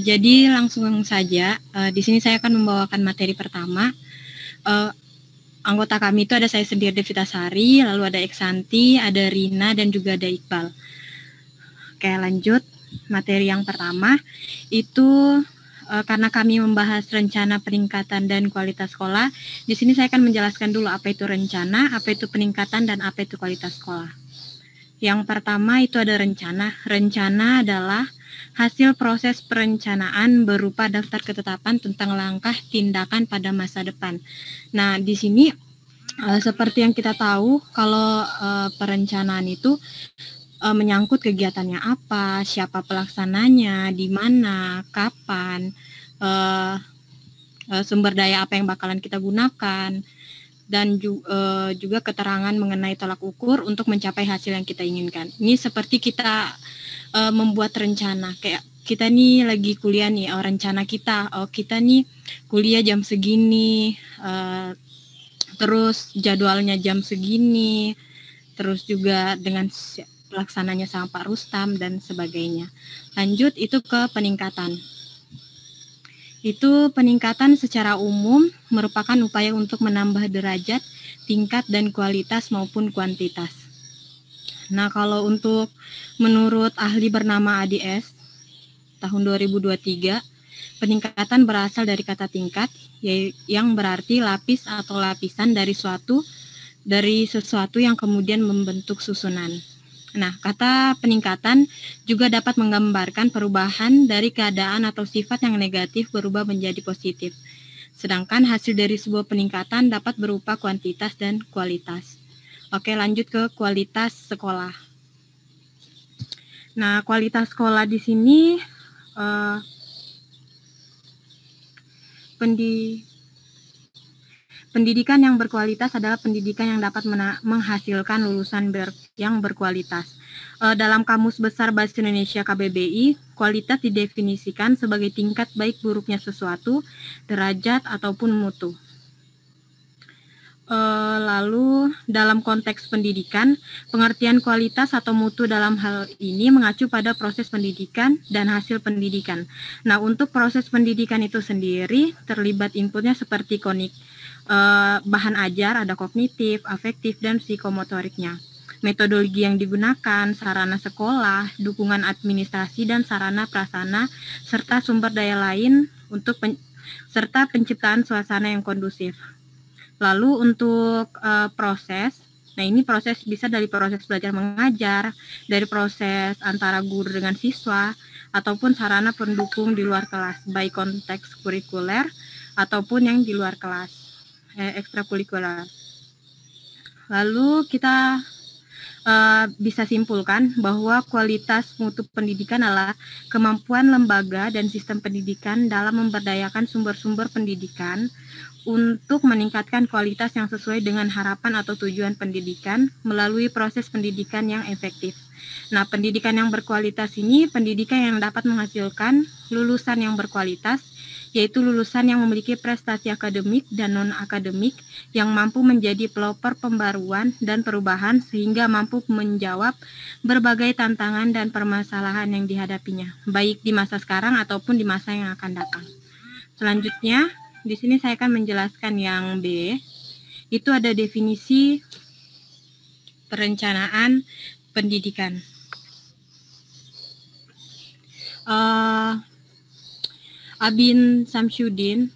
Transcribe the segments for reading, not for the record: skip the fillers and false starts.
Jadi langsung saja, di sini saya akan membawakan materi pertama. Anggota kami itu ada saya sendiri, Devita Sari, lalu ada Eksanti, ada Rina, dan juga ada Iqbal. Oke, lanjut. Materi yang pertama itu karena kami membahas rencana peningkatan dan kualitas sekolah, di sini saya akan menjelaskan dulu apa itu rencana, apa itu peningkatan, dan apa itu kualitas sekolah. Yang pertama itu ada rencana. Rencana adalah hasil proses perencanaan berupa daftar ketetapan tentang langkah tindakan pada masa depan. Nah, di sini seperti yang kita tahu, kalau perencanaan itu menyangkut kegiatannya apa, siapa pelaksananya, di mana, kapan, sumber daya apa yang bakalan kita gunakan, dan juga keterangan mengenai tolak ukur untuk mencapai hasil yang kita inginkan. Ini seperti kita membuat rencana, kayak kita nih lagi kuliah nih, rencana kita, kita nih kuliah jam segini, terus jadwalnya jam segini, terus juga dengan pelaksananya sama Pak Rustam dan sebagainya. Lanjut itu ke peningkatan. Itu peningkatan secara umum merupakan upaya untuk menambah derajat, tingkat, dan kualitas maupun kuantitas. Nah, kalau untuk menurut ahli bernama ADS tahun 2023, peningkatan berasal dari kata tingkat yang berarti lapis atau lapisan dari sesuatu yang kemudian membentuk susunan. Nah, kata peningkatan juga dapat menggambarkan perubahan dari keadaan atau sifat yang negatif berubah menjadi positif. Sedangkan hasil dari sebuah peningkatan dapat berupa kuantitas dan kualitas. Oke, lanjut ke kualitas sekolah. Nah, kualitas sekolah di sini pendidikan yang berkualitas adalah pendidikan yang dapat menghasilkan lulusan yang berkualitas. Dalam Kamus Besar Bahasa Indonesia KBBI, kualitas didefinisikan sebagai tingkat baik buruknya sesuatu, derajat, ataupun mutu. Lalu dalam konteks pendidikan, pengertian kualitas atau mutu dalam hal ini mengacu pada proses pendidikan dan hasil pendidikan. Nah, untuk proses pendidikan itu sendiri terlibat inputnya seperti bahan ajar, ada kognitif, afektif, dan psikomotoriknya. Metodologi yang digunakan, sarana sekolah, dukungan administrasi dan sarana prasarana, serta sumber daya lain serta penciptaan suasana yang kondusif. Lalu untuk proses, nah ini proses bisa dari proses belajar mengajar, dari proses antara guru dengan siswa, ataupun sarana pendukung di luar kelas, baik konteks kurikuler ataupun yang di luar kelas, ekstrakurikuler. Lalu kita bisa simpulkan bahwa kualitas mutu pendidikan adalah kemampuan lembaga dan sistem pendidikan dalam memberdayakan sumber-sumber pendidikan untuk meningkatkan kualitas yang sesuai dengan harapan atau tujuan pendidikan melalui proses pendidikan yang efektif. Nah, pendidikan yang berkualitas ini pendidikan yang dapat menghasilkan lulusan yang berkualitas, yaitu lulusan yang memiliki prestasi akademik dan non-akademik yang mampu menjadi pelopor pembaruan dan perubahan sehingga mampu menjawab berbagai tantangan dan permasalahan yang dihadapinya, baik di masa sekarang ataupun di masa yang akan datang. Selanjutnya, di sini saya akan menjelaskan yang B. Itu ada definisi perencanaan pendidikan. Abin Samsyudin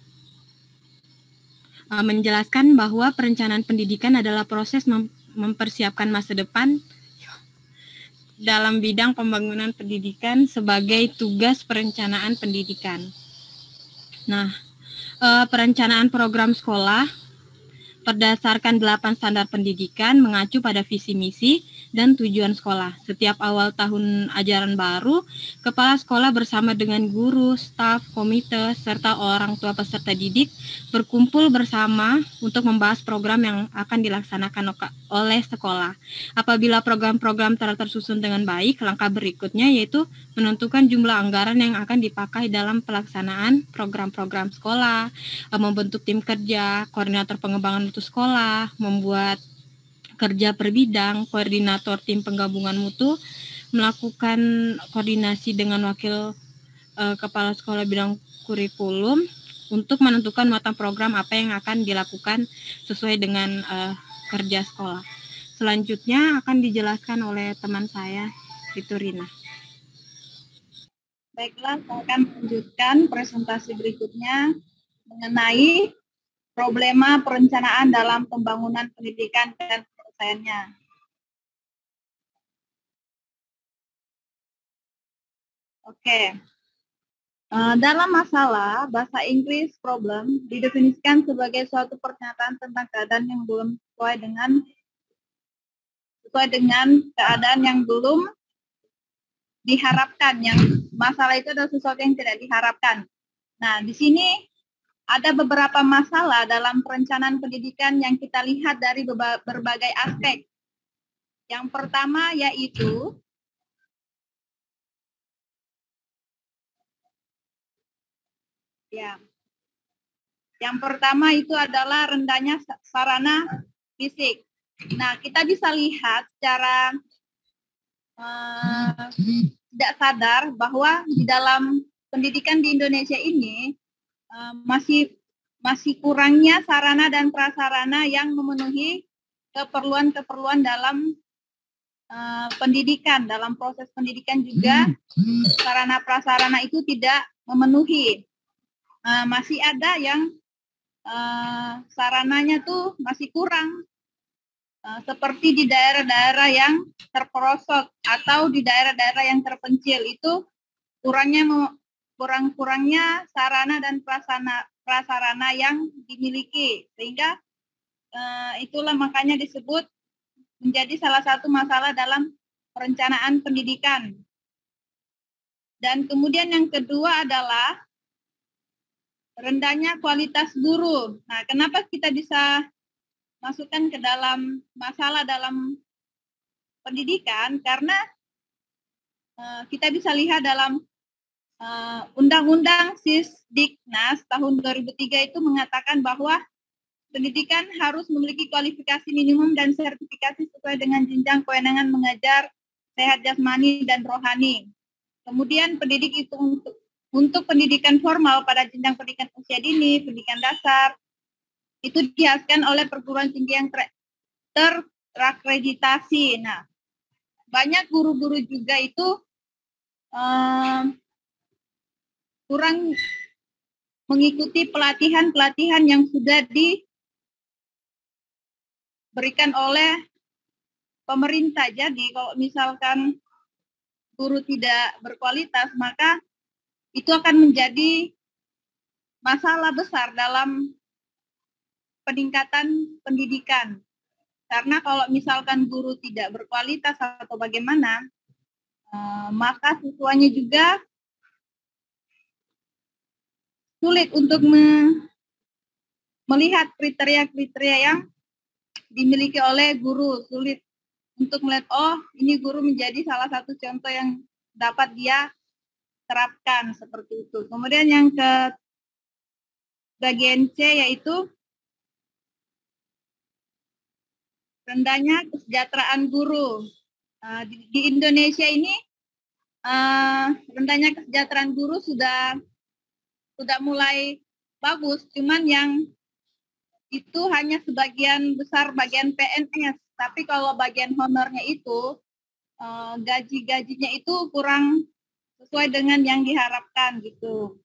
menjelaskan bahwa perencanaan pendidikan adalah proses mempersiapkan masa depan dalam bidang pembangunan pendidikan sebagai tugas perencanaan pendidikan. Nah, perencanaan program sekolah berdasarkan 8 standar pendidikan mengacu pada visi misi dan tujuan sekolah. Setiap awal tahun ajaran baru, kepala sekolah bersama dengan guru, staf, komite, serta orang tua peserta didik berkumpul bersama untuk membahas program yang akan dilaksanakan oleh sekolah. Apabila program-program telah tersusun dengan baik, langkah berikutnya yaitu menentukan jumlah anggaran yang akan dipakai dalam pelaksanaan program-program sekolah, membentuk tim kerja, koordinator pengembangan mutu sekolah, membuat kerja per bidang, koordinator tim penggabungan mutu, melakukan koordinasi dengan wakil kepala sekolah bidang kurikulum untuk menentukan mata program apa yang akan dilakukan sesuai dengan kerja sekolah. Selanjutnya akan dijelaskan oleh teman saya, itu Rina. Baiklah, saya akan melanjutkan presentasi berikutnya mengenai problema perencanaan dalam pembangunan pendidikan dan penyelesaiannya. Oke. Dalam masalah bahasa Inggris problem didefinisikan sebagai suatu pernyataan tentang keadaan yang belum sesuai dengan keadaan yang belum diharapkan. Yang masalah itu adalah sesuatu yang tidak diharapkan. Nah, di sini ada beberapa masalah dalam perencanaan pendidikan yang kita lihat dari berbagai aspek. Yang pertama yaitu yang pertama itu adalah rendahnya sarana fisik. Nah, kita bisa lihat secara tidak sadar bahwa di dalam pendidikan di Indonesia ini masih kurangnya sarana dan prasarana yang memenuhi keperluan-keperluan dalam pendidikan. Dalam proses pendidikan juga sarana prasarana itu tidak memenuhi. Masih ada yang sarananya tuh masih kurang, seperti di daerah-daerah yang terperosok atau di daerah-daerah yang terpencil. Itu kurangnya sarana dan prasarana yang dimiliki, sehingga itulah makanya disebut menjadi salah satu masalah dalam perencanaan pendidikan. Dan kemudian yang kedua adalah rendahnya kualitas guru. Nah, kenapa kita bisa masukkan ke dalam masalah dalam pendidikan? Karena kita bisa lihat dalam Undang-Undang Sisdiknas tahun 2003 itu mengatakan bahwa pendidikan harus memiliki kualifikasi minimum dan sertifikasi sesuai dengan jenjang kewenangan mengajar, sehat jasmani dan rohani. Kemudian pendidik itu untuk pendidikan formal pada jenjang pendidikan usia dini, pendidikan dasar, itu dihasilkan oleh perguruan tinggi yang terakreditasi. Nah, banyak guru-guru juga itu kurang mengikuti pelatihan-pelatihan yang sudah diberikan oleh pemerintah. Jadi kalau misalkan guru tidak berkualitas, maka itu akan menjadi masalah besar dalam peningkatan pendidikan. Karena kalau misalkan guru tidak berkualitas atau bagaimana, maka siswanya juga sulit untuk melihat kriteria-kriteria yang dimiliki oleh guru. Sulit untuk melihat, oh ini guru menjadi salah satu contoh yang dapat dia terapkan, seperti itu. Kemudian yang ke bagian C yaitu rendahnya kesejahteraan guru. Di Indonesia ini rendahnya kesejahteraan guru sudah mulai bagus, cuman yang itu hanya sebagian besar bagian PNS. Tapi kalau bagian honornya itu gaji-gajinya itu kurang sesuai dengan yang diharapkan gitu.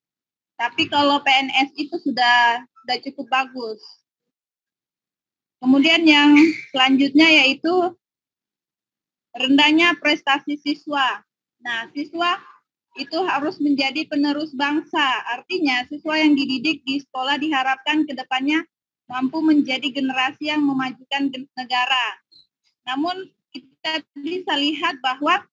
Tapi kalau PNS itu sudah cukup bagus. Kemudian yang selanjutnya yaitu rendahnya prestasi siswa. Nah, siswa itu harus menjadi penerus bangsa. Artinya siswa yang dididik di sekolah diharapkan ke depannya mampu menjadi generasi yang memajukan negara. Namun kita bisa lihat bahwa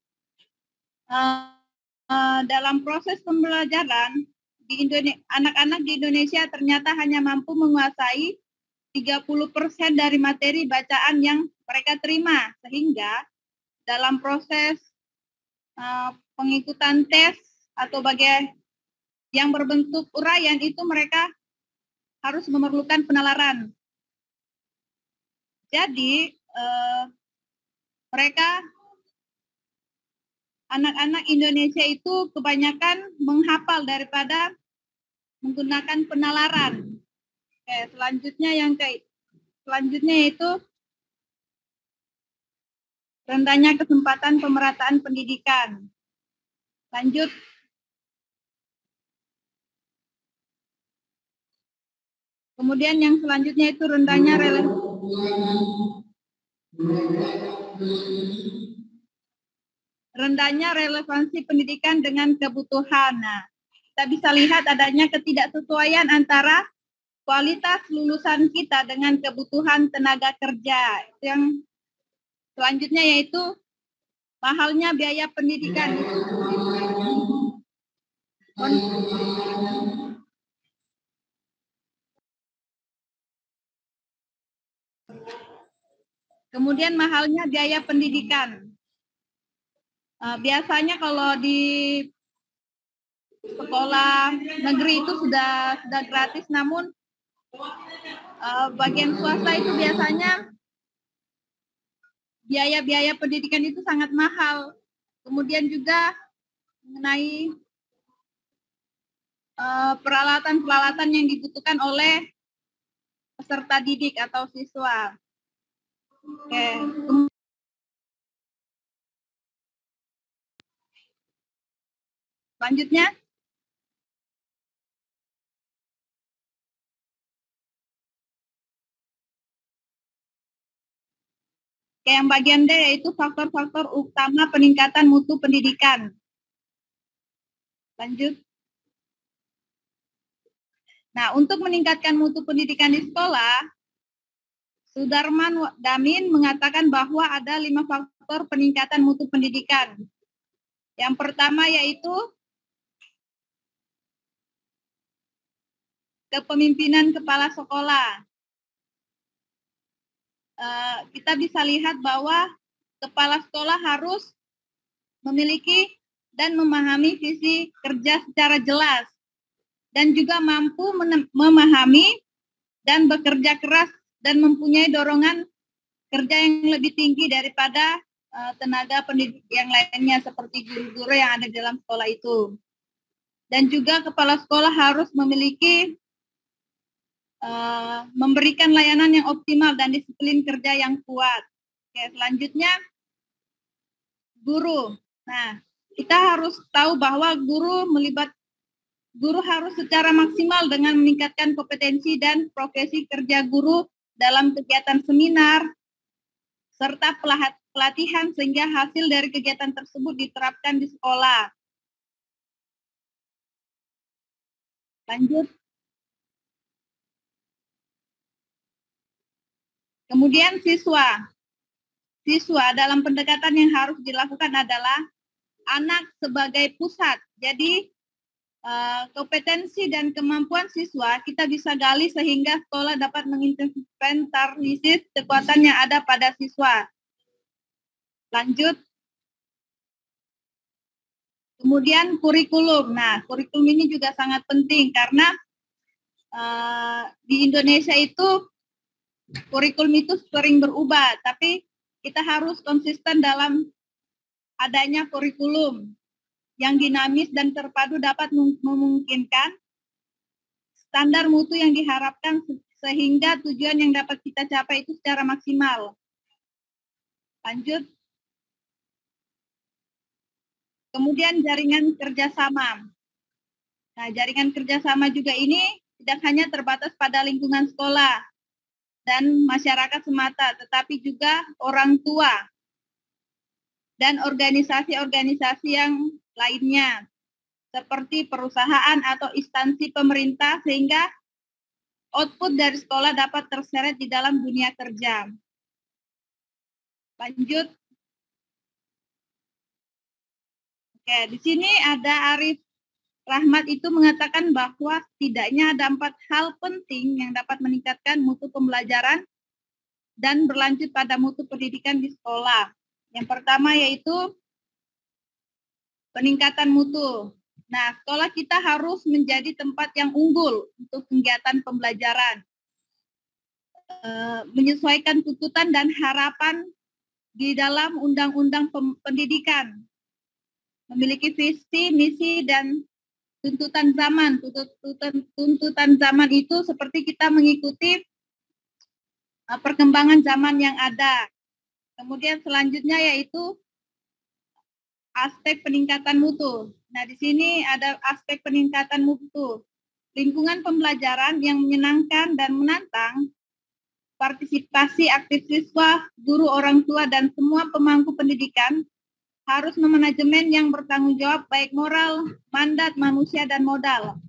dalam proses pembelajaran di anak-anak di Indonesia ternyata hanya mampu menguasai 30% dari materi bacaan yang mereka terima, sehingga dalam proses pengikutan tes atau bagian yang berbentuk uraian itu mereka harus memerlukan penalaran. Jadi mereka anak-anak Indonesia itu kebanyakan menghafal daripada menggunakan penalaran. Oke, selanjutnya yaitu rendahnya kesempatan pemerataan pendidikan. Lanjut. Kemudian yang selanjutnya itu rendahnya relevansi pendidikan dengan kebutuhan. Nah, kita bisa lihat adanya ketidaksesuaian antara kualitas lulusan kita dengan kebutuhan tenaga kerja. Yang selanjutnya yaitu mahalnya biaya pendidikan. Kemudian mahalnya biaya pendidikan. Biasanya kalau di sekolah negeri itu sudah gratis, namun bagian swasta itu biasanya biaya pendidikan itu sangat mahal. Kemudian juga mengenai peralatan-peralatan yang dibutuhkan oleh peserta didik atau siswa. Oke. Selanjutnya. Yang bagian D yaitu faktor-faktor utama peningkatan mutu pendidikan. Lanjut. Nah, untuk meningkatkan mutu pendidikan di sekolah, Sudarman Damin mengatakan bahwa ada 5 faktor peningkatan mutu pendidikan. Yang pertama yaitu kepemimpinan kepala sekolah. Kita bisa lihat bahwa kepala sekolah harus memiliki dan memahami visi kerja secara jelas dan juga mampu memahami dan bekerja keras dan mempunyai dorongan kerja yang lebih tinggi daripada tenaga pendidik yang lainnya seperti guru-guru yang ada di dalam sekolah itu. Dan juga kepala sekolah harus memiliki memberikan layanan yang optimal dan disiplin kerja yang kuat. Oke, selanjutnya guru. Nah, kita harus tahu bahwa guru harus secara maksimal dengan meningkatkan kompetensi dan profesi kerja guru dalam kegiatan seminar serta pelatihan sehingga hasil dari kegiatan tersebut diterapkan di sekolah. Lanjut. Kemudian siswa. Siswa dalam pendekatan yang harus dilakukan adalah anak sebagai pusat. Jadi kompetensi dan kemampuan siswa kita bisa gali sehingga sekolah dapat menginventarisir kekuatan yang ada pada siswa. Lanjut. Kemudian kurikulum. Nah, kurikulum ini juga sangat penting karena di Indonesia itu kurikulum itu sering berubah, tapi kita harus konsisten dalam adanya kurikulum yang dinamis dan terpadu dapat memungkinkan standar mutu yang diharapkan sehingga tujuan yang dapat kita capai itu secara maksimal. Lanjut. Kemudian jaringan kerjasama. Nah, jaringan kerjasama juga ini tidak hanya terbatas pada lingkungan sekolah dan masyarakat semata, tetapi juga orang tua dan organisasi-organisasi yang lainnya, seperti perusahaan atau instansi pemerintah, sehingga output dari sekolah dapat terseret di dalam dunia kerja. Lanjut. Oke, di sini ada Arif Rahmat itu mengatakan bahwa setidaknya ada 4 hal penting yang dapat meningkatkan mutu pembelajaran dan berlanjut pada mutu pendidikan di sekolah. Yang pertama yaitu peningkatan mutu. Nah, sekolah kita harus menjadi tempat yang unggul untuk kegiatan pembelajaran, menyesuaikan tuntutan dan harapan di dalam undang-undang pendidikan. memiliki visi, misi, dan tuntutan zaman. Tuntutan zaman itu seperti kita mengikuti perkembangan zaman yang ada. Kemudian selanjutnya yaitu aspek peningkatan mutu. Nah, di sini ada aspek peningkatan mutu. Lingkungan pembelajaran yang menyenangkan dan menantang, partisipasi aktif siswa, guru, orang tua, dan semua pemangku pendidikan harus memanajemen yang bertanggung jawab baik moral, mandat, manusia, dan modal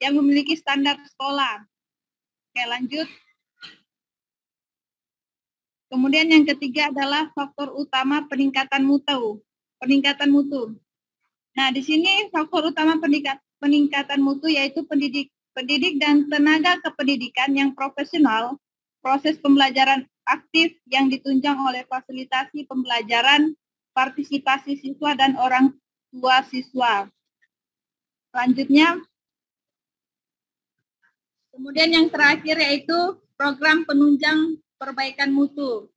yang memiliki standar sekolah. Oke, lanjut. Kemudian yang ketiga adalah faktor utama peningkatan mutu. Nah, di sini faktor utama peningkatan mutu yaitu pendidik dan tenaga kependidikan yang profesional, proses pembelajaran aktif yang ditunjang oleh fasilitasi pembelajaran, partisipasi siswa dan orang tua siswa. Selanjutnya, kemudian yang terakhir yaitu program penunjang perbaikan mutu.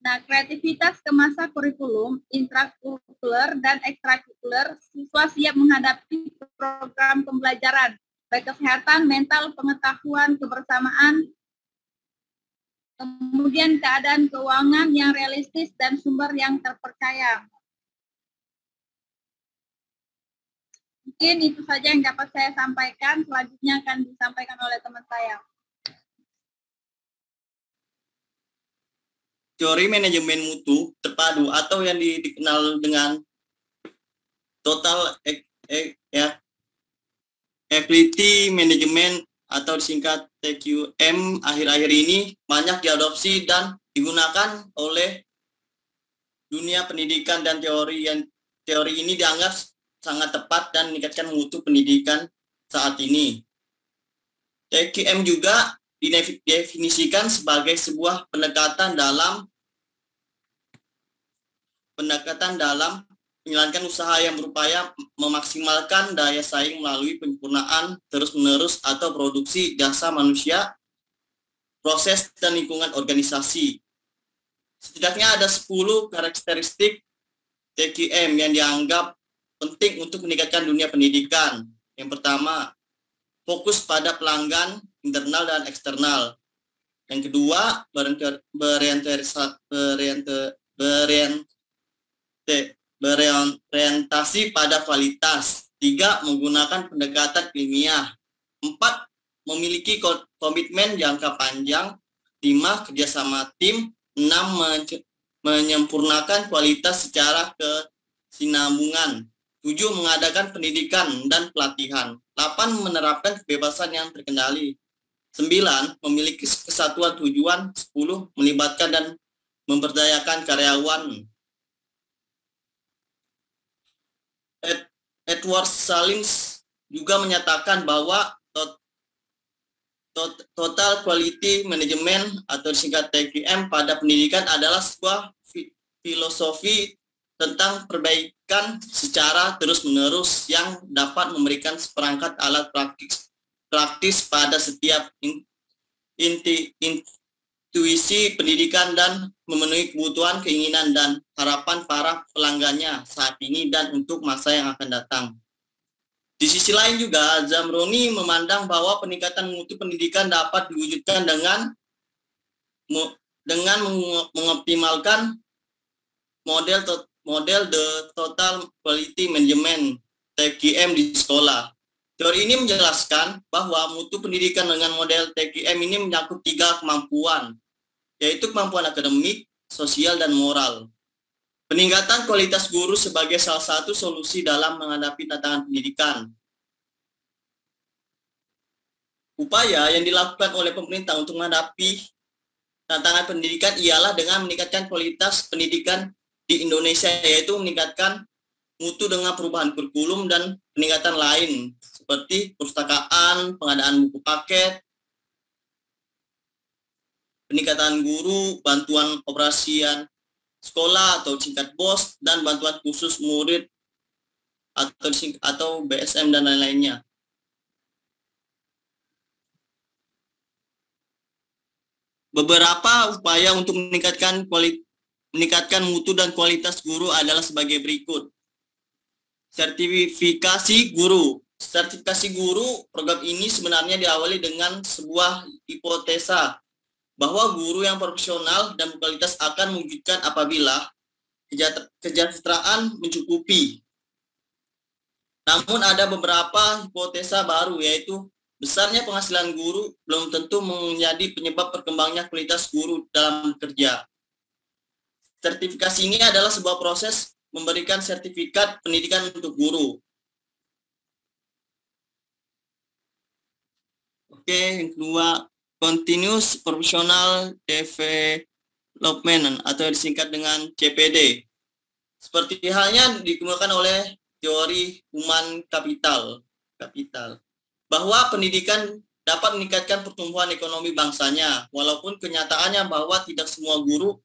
Nah, kreativitas kemasa kurikulum, intrakurikuler dan ekstrakurikuler, siswa siap menghadapi program pembelajaran, baik kesehatan, mental, pengetahuan, kebersamaan, kemudian keadaan keuangan yang realistis dan sumber yang terpercaya. Mungkin itu saja yang dapat saya sampaikan. Selanjutnya akan disampaikan oleh teman saya. Teori manajemen mutu terpadu atau yang dikenal dengan total equity management atau disingkat TQM akhir-akhir ini banyak diadopsi dan digunakan oleh dunia pendidikan, dan teori ini dianggap sangat tepat dan meningkatkan mutu pendidikan saat ini. TQM juga didefinisikan sebagai sebuah pendekatan dalam menjalankan usaha yang berupaya memaksimalkan daya saing melalui penyempurnaan terus-menerus atau produksi jasa manusia, proses dan lingkungan organisasi. Setidaknya ada 10 karakteristik TQM yang dianggap penting untuk meningkatkan dunia pendidikan. Yang pertama, fokus pada pelanggan internal dan eksternal. Yang kedua, berorientasi pada kualitas. 3, menggunakan pendekatan ilmiah. 4, memiliki komitmen jangka panjang. 5, kerjasama tim. 6, menyempurnakan kualitas secara kesinambungan. 7, mengadakan pendidikan dan pelatihan. 8, menerapkan kebebasan yang terkendali. 9, memiliki kesatuan tujuan. 10, melibatkan dan memberdayakan karyawan. Edward Salins juga menyatakan bahwa total quality management atau disingkat TQM pada pendidikan adalah sebuah filosofi tentang perbaikan secara terus-menerus yang dapat memberikan seperangkat alat praktis pada setiap intuisi pendidikan dan memenuhi kebutuhan, keinginan, dan harapan para pelanggannya saat ini dan untuk masa yang akan datang. Di sisi lain juga, Zamroni memandang bahwa peningkatan mutu pendidikan dapat diwujudkan dengan mengoptimalkan model the total quality management TQM di sekolah. Teori ini menjelaskan bahwa mutu pendidikan dengan model TQM ini mencakup 3 kemampuan, yaitu kemampuan akademik, sosial, dan moral. Peningkatan kualitas guru sebagai salah satu solusi dalam menghadapi tantangan pendidikan. Upaya yang dilakukan oleh pemerintah untuk menghadapi tantangan pendidikan ialah dengan meningkatkan kualitas pendidikan di Indonesia, yaitu meningkatkan mutu dengan perubahan kurikulum dan peningkatan lain, seperti perpustakaan, pengadaan buku paket, peningkatan guru, bantuan operasian sekolah atau singkat BOS, dan bantuan khusus murid atau BSM dan lain-lainnya. Beberapa upaya untuk meningkatkan mutu dan kualitas guru adalah sebagai berikut. Sertifikasi guru. Sertifikasi guru, program ini sebenarnya diawali dengan sebuah hipotesa bahwa guru yang profesional dan berkualitas akan mewujudkan apabila kesejahteraan mencukupi. Namun ada beberapa hipotesa baru, yaitu besarnya penghasilan guru belum tentu menjadi penyebab berkembangnya kualitas guru dalam bekerja. Sertifikasi ini adalah sebuah proses memberikan sertifikat pendidikan untuk guru. Oke, yang kedua, Continuous Professional Development atau disingkat dengan CPD. Seperti halnya dikemukakan oleh teori human capital, bahwa pendidikan dapat meningkatkan pertumbuhan ekonomi bangsanya, walaupun kenyataannya bahwa tidak semua guru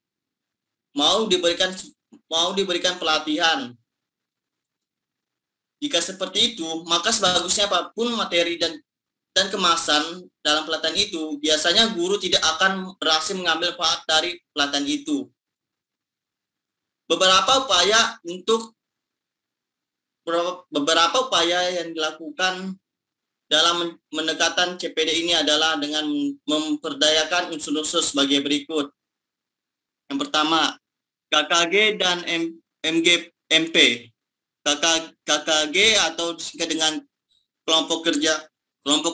mau diberikan pelatihan. Jika seperti itu, maka sebagusnya apapun materi dan kemasan dalam pelatihan itu, biasanya guru tidak akan berhasil mengambil manfaat dari pelatihan itu. Beberapa upaya yang dilakukan dalam pendekatan CPD ini adalah dengan memperdayakan unsur-unsur sebagai berikut. Yang pertama, KKG dan MGMP. KKG atau disingkat dengan kelompok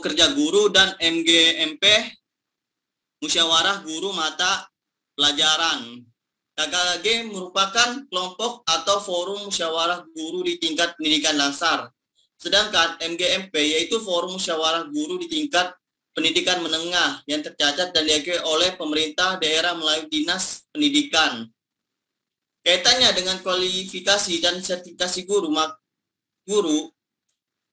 kerja guru, dan MGMP musyawarah guru mata pelajaran. KKG merupakan kelompok atau forum musyawarah guru di tingkat pendidikan dasar. Sedangkan MGMP yaitu forum musyawarah guru di tingkat pendidikan menengah yang tercatat dan diakui oleh pemerintah daerah melalui Dinas Pendidikan. Kaitannya dengan kualifikasi dan sertifikasi guru,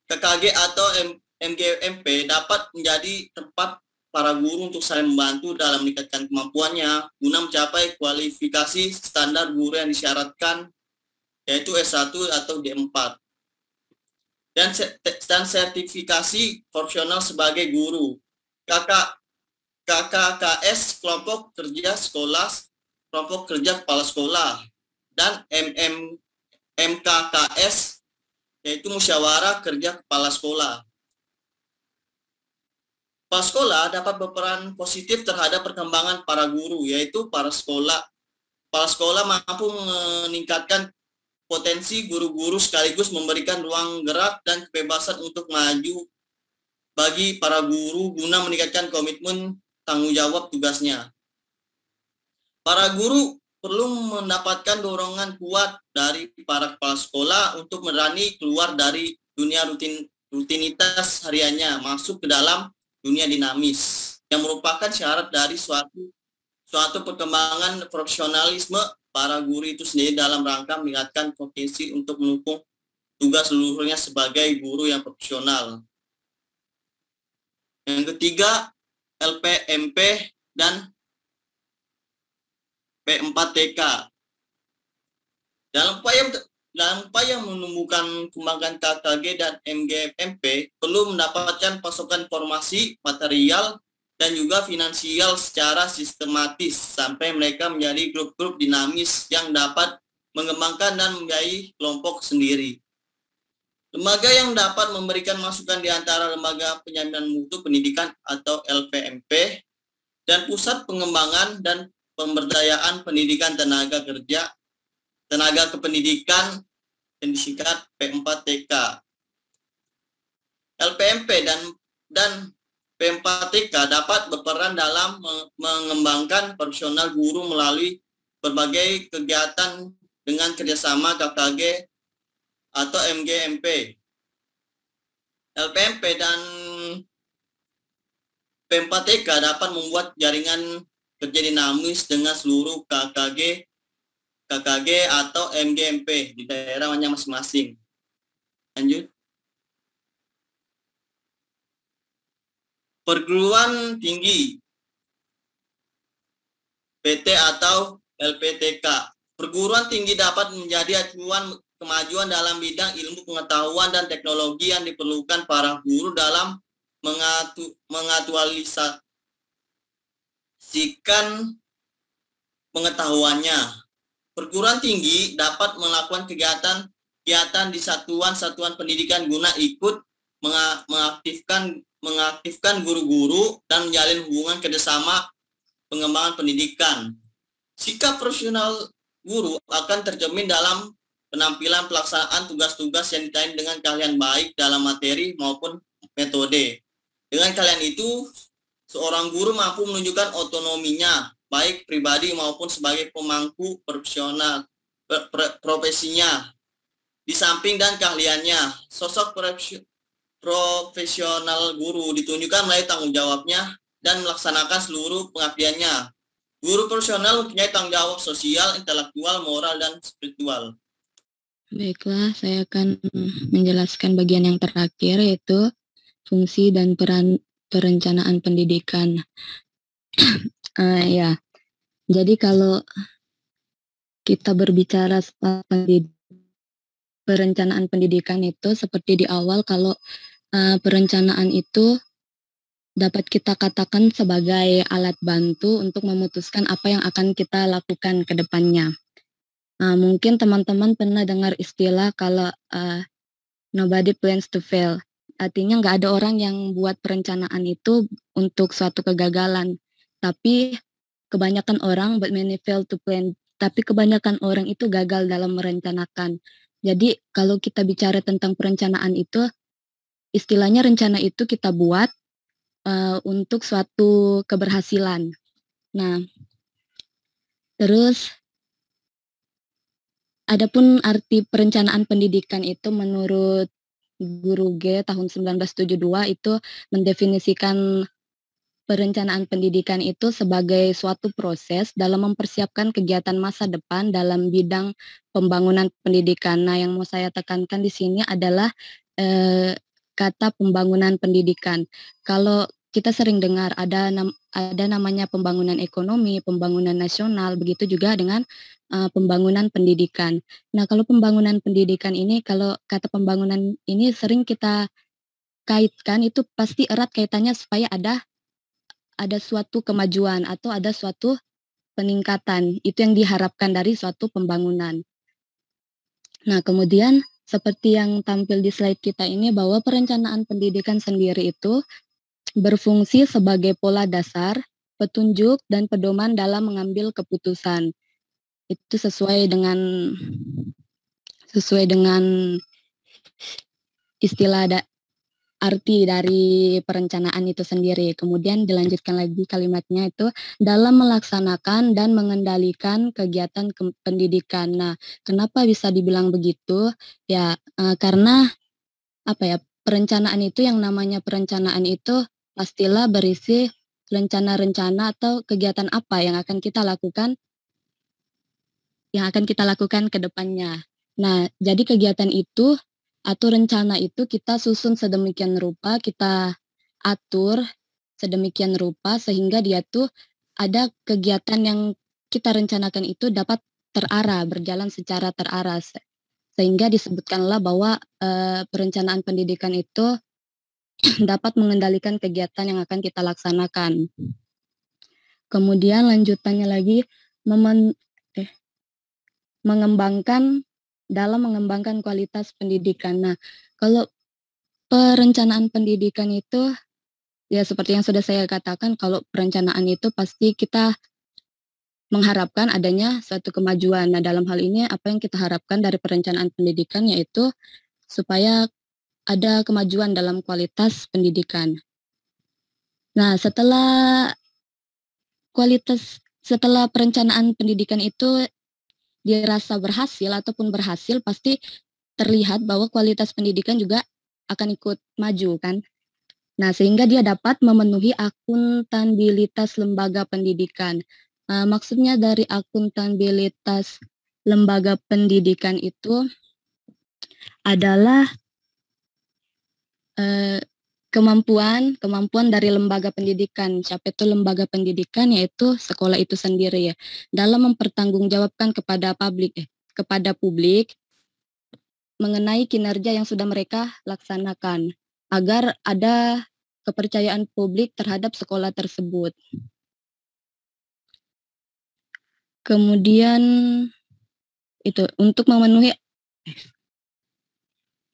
KKG atau MGMP dapat menjadi tempat para guru untuk saling membantu dalam meningkatkan kemampuannya guna mencapai kualifikasi standar guru yang disyaratkan, yaitu S1 atau D4. Dan sertifikasi profesional sebagai guru. KKKS, kelompok kerja sekolah, kelompok kerja kepala sekolah, dan MKKS, yaitu musyawarah kerja kepala sekolah. Kepala sekolah dapat berperan positif terhadap perkembangan para guru, yaitu kepala sekolah mampu meningkatkan potensi guru-guru sekaligus memberikan ruang gerak dan kebebasan untuk maju bagi para guru guna meningkatkan komitmen tanggung jawab tugasnya. Para guru perlu mendapatkan dorongan kuat dari para kepala sekolah untuk berani keluar dari dunia rutinitas hariannya, masuk ke dalam dunia dinamis yang merupakan syarat dari suatu perkembangan profesionalisme para guru itu sendiri dalam rangka meningkatkan potensi untuk mendukung tugas seluruhnya sebagai guru yang profesional. Yang ketiga, LPMP dan P4TK. Dalam upaya menumbuhkan kembangkan KKG dan MGMP perlu mendapatkan pasokan informasi, material, dan juga finansial secara sistematis sampai mereka menjadi grup-grup dinamis yang dapat mengembangkan dan membiayai kelompok sendiri. Lembaga yang dapat memberikan masukan di antara lembaga penjaminan mutu pendidikan atau LPMP dan pusat pengembangan dan pemberdayaan pendidikan tenaga kependidikan yang disingkat P4TK. LPMP dan P4TK dapat berperan dalam mengembangkan profesional guru melalui berbagai kegiatan dengan kerjasama KKG atau MGMP. LPMP dan P4TK dapat membuat jaringan kerja dinamis dengan seluruh KKG atau MGMP di daerahnya masing-masing. Lanjut. Perguruan tinggi PT atau LPTK. Perguruan tinggi dapat menjadi acuan kemajuan dalam bidang ilmu pengetahuan dan teknologi yang diperlukan para guru dalam mengaktualisasikan pengetahuannya. Perguruan tinggi dapat melakukan kegiatan kegiatan di satuan-satuan pendidikan guna ikut mengaktifkan guru-guru dan menjalin hubungan kerjasama pengembangan pendidikan. Sikap profesional guru akan tercermin dalam penampilan pelaksanaan tugas-tugas yang ditandai dengan keahlian baik dalam materi maupun metode. Dengan keahlian itu, seorang guru mampu menunjukkan otonominya, baik pribadi maupun sebagai pemangku profesinya. Di samping dan keahliannya, sosok profesional guru ditunjukkan melalui tanggung jawabnya dan melaksanakan seluruh pengabdiannya. Guru profesional mempunyai tanggung jawab sosial, intelektual, moral, dan spiritual. Baiklah, saya akan menjelaskan bagian yang terakhir, yaitu fungsi dan peran perencanaan pendidikan. Ya, jadi kalau kita berbicara soal perencanaan pendidikan itu seperti di awal, kalau perencanaan itu dapat kita katakan sebagai alat bantu untuk memutuskan apa yang akan kita lakukan ke depannya. Mungkin teman-teman pernah dengar istilah kalau nobody plans to fail. Artinya nggak ada orang yang buat perencanaan itu untuk suatu kegagalan. Tapi kebanyakan orang, but many fail to plan. Tapi kebanyakan orang itu gagal dalam merencanakan. Jadi kalau kita bicara tentang perencanaan itu, istilahnya rencana itu kita buat untuk suatu keberhasilan. Nah, terus adapun arti perencanaan pendidikan itu menurut Guru G tahun 1972 itu mendefinisikan perencanaan pendidikan itu sebagai suatu proses dalam mempersiapkan kegiatan masa depan dalam bidang pembangunan pendidikan. Nah, yang mau saya tekankan di sini adalah kata pembangunan pendidikan. Kalau kita sering dengar ada namanya pembangunan ekonomi, pembangunan nasional, begitu juga dengan pembangunan pendidikan. Nah, kalau pembangunan pendidikan ini, kalau kata pembangunan ini sering kita kaitkan, itu pasti erat kaitannya supaya ada suatu kemajuan atau ada suatu peningkatan. Itu yang diharapkan dari suatu pembangunan. Nah, kemudian seperti yang tampil di slide kita ini, bahwa perencanaan pendidikan sendiri itu berfungsi sebagai pola dasar, petunjuk, dan pedoman dalam mengambil keputusan. Itu sesuai dengan istilah arti dari perencanaan itu sendiri. Kemudian dilanjutkan lagi kalimatnya itu, dalam melaksanakan dan mengendalikan kegiatan pendidikan. Nah, kenapa bisa dibilang begitu? Ya, karena perencanaan itu, yang namanya perencanaan itu pastilah berisi rencana-rencana atau kegiatan apa yang akan kita lakukan ke depannya. Nah, jadi kegiatan itu atau rencana itu kita susun sedemikian rupa, kita atur sedemikian rupa sehingga dia tuh ada kegiatan yang kita rencanakan itu dapat terarah, berjalan secara terarah. Sehingga disebutkanlah bahwa perencanaan pendidikan itu dapat mengendalikan kegiatan yang akan kita laksanakan. Kemudian lanjutannya lagi mengembangkan kualitas pendidikan. Nah, kalau perencanaan pendidikan itu ya seperti yang sudah saya katakan, kalau perencanaan itu pasti kita mengharapkan adanya suatu kemajuan. Nah, dalam hal ini apa yang kita harapkan dari perencanaan pendidikan yaitu supaya ada kemajuan dalam kualitas pendidikan. Nah, setelah perencanaan pendidikan itu dirasa berhasil ataupun berhasil, pasti terlihat bahwa kualitas pendidikan juga akan ikut maju kan. Nah, sehingga dia dapat memenuhi akuntabilitas lembaga pendidikan. Maksudnya dari akuntabilitas lembaga pendidikan itu adalah kemampuan dari lembaga pendidikan. Siapa itu lembaga pendidikan? Yaitu sekolah itu sendiri ya, dalam mempertanggungjawabkan kepada publik mengenai kinerja yang sudah mereka laksanakan, agar ada kepercayaan publik terhadap sekolah tersebut. Kemudian itu untuk memenuhi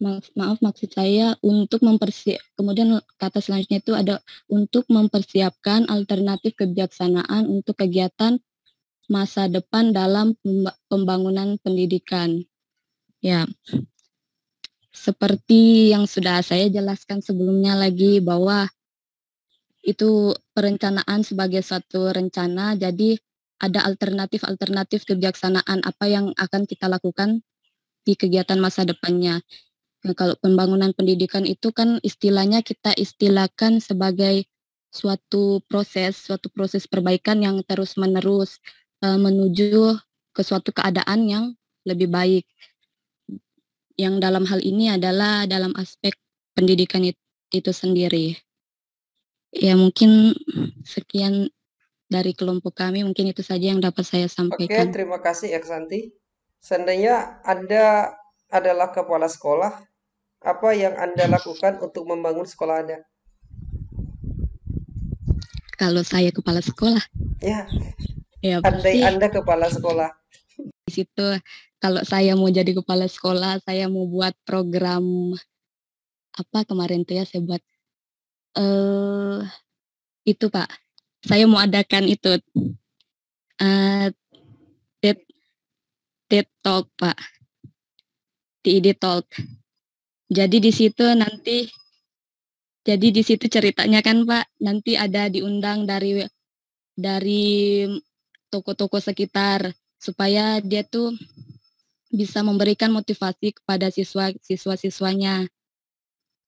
maaf maksud saya untuk kemudian kata selanjutnya itu ada untuk mempersiapkan alternatif kebijaksanaan untuk kegiatan masa depan dalam pembangunan pendidikan. Ya, seperti yang sudah saya jelaskan sebelumnya lagi bahwa itu perencanaan sebagai suatu rencana, jadi ada alternatif kebijaksanaan apa yang akan kita lakukan di kegiatan masa depannya. Nah, kalau pembangunan pendidikan itu kan istilahnya kita istilahkan sebagai suatu proses perbaikan yang terus-menerus menuju ke suatu keadaan yang lebih baik. Yang dalam hal ini adalah dalam aspek pendidikan itu sendiri. Ya mungkin sekian dari kelompok kami, mungkin itu saja yang dapat saya Oke, sampaikan. terima kasih Eksanti. Seandainya Anda adalah kepala sekolah, apa yang Anda lakukan untuk membangun sekolah Anda? Kalau saya kepala sekolah, Ya, ya andai pasti Anda kepala sekolah. di situ kalau saya mau jadi kepala sekolah, saya mau buat program apa kemarin tuh ya saya buat itu Pak. Saya mau adakan itu TED Talk Pak. TED Talk. Jadi di situ ceritanya kan Pak, nanti ada diundang dari toko-toko sekitar supaya dia tuh bisa memberikan motivasi kepada siswa-siswanya.